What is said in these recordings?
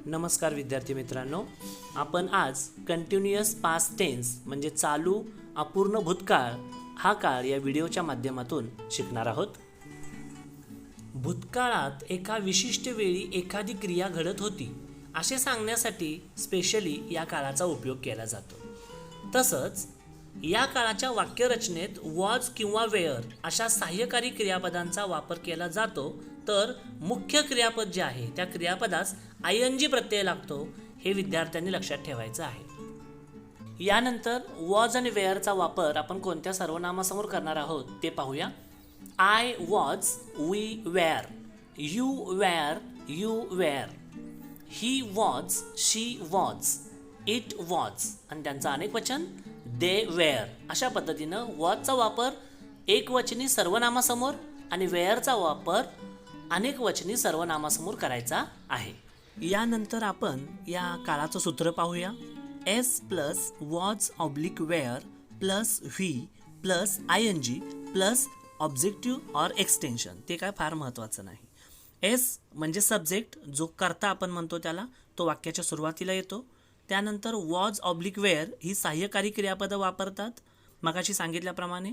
नमस्कार विद्यार्थी मित्रांनो, आपण आज कंटिन्युअस पास्ट टेन्स म्हणजे चालू अपूर्ण भूतकाळ हा काळ या व्हिडिओच्या माध्यमातून शिकणार आहोत। भूतकाळात एका विशिष्ट वेळी एखादी क्रिया घडत होती असे सांगण्यासाठी स्पेशली या काळाचा उपयोग केला जातो। तसंच या काळाच्या वाक्यरचनेत वॉज किंवा वेअर अशा सहाय्यकारी क्रियापदांचा वापर केला जातो, तर मुख्य क्रियापद जे आहे त्या क्रियापदास आयएनजी प्रत्यय लागतो हे विद्यार्थ्यांनी लक्षात ठेवायचं आहे। यानंतर वॉज आणि वेअरचा वापर आपण कोणत्या सर्वनामासमोर करणार आहोत ते पाहूया। I was, we were, you were, you were, he was, she was, it was आणि त्यांचं अनेक वचन दे वेअर। अशा पद्धतीनं वॉजचा वापर एकवचनी सर्वनामासमोर आणि वेअरचा वापर अनेक वचनी सर्वनामासमोर करायचा आहे। यानंतर आपण या काळाचं सूत्र पाहूया। S plus was oblique were plus V plus I N G plus objective or extension. ते काय फार महत्त्वाचं नाही। एस म्हणजे सब्जेक्ट, जो कर्ता आपण म्हणतो त्याला, तो वाक्याच्या सुरुवातीला येतो। त्यानंतर वॉज ऑब्लिक वेअर ही सहाय्यकारी क्रियापदं वापरतात मगाशी सांगितल्याप्रमाणे।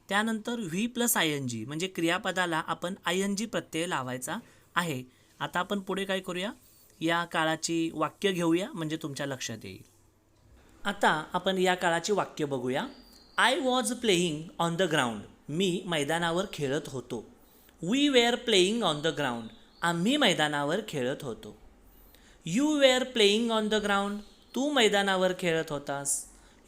त्यानंतर V plus I N G म्हणजे क्रियापदाला आपण आय एन जी प्रत्यय लावायचा आहे। आता आपण पुढे काय करूया, या काळाची वाक्य घेऊया म्हणजे तुमच्या लक्षात येईल। आता आपण या काळाची वाक्य बघूया। I was playing on the ground, मी मैदानावर खेळत होतो। We were playing on the ground, आम्ही मैदानावर खेळत होतो। You were playing on the ground, तू मैदानावर खेळत होतास।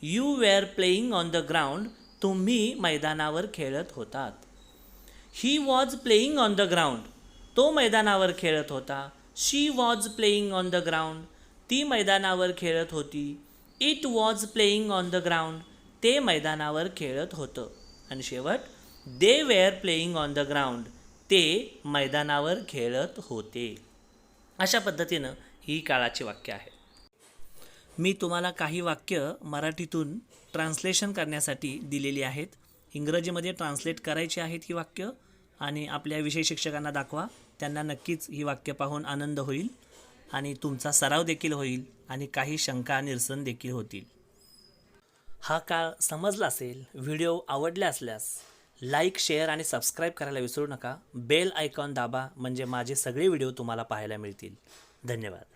You were playing on the ground, तुम्ही मैदानावर खेळत होतात। He was playing on the ground, तो मैदानावर खेळत होता। She was playing on the ground, ती मैदानावर खेळत होती। It was playing on the ground, ते मैदानावर खेळत होतं। आणि शेवट they were playing on the ground, ते मैदानावर खेळत होते। अशा पद्धतीनं ही काळाची वाक्य आहे। मी तुम्हाला काही वाक्य मराठीतून ट्रान्सलेशन करण्यासाठी दिलेली आहेत। इंग्रजीमध्ये ट्रान्सलेट करायची आहेत ही वाक्य आणि आपल्या विषय शिक्षकांना दाखवा, त्यांना नक्कीच ही वाक्य पाहून आनंद होईल आणि तुमचा सराव देखील होईल आणि काही शंका निरसन देखील होतील। हा काळ समजला असेल, व्हिडिओ आवडले असल्यास लाईक, शेअर आणि सबस्क्राईब करायला विसरू नका। बेल आयकॉन दाबा म्हणजे माझे सगळे व्हिडिओ तुम्हाला पाहायला मिळतील। धन्यवाद।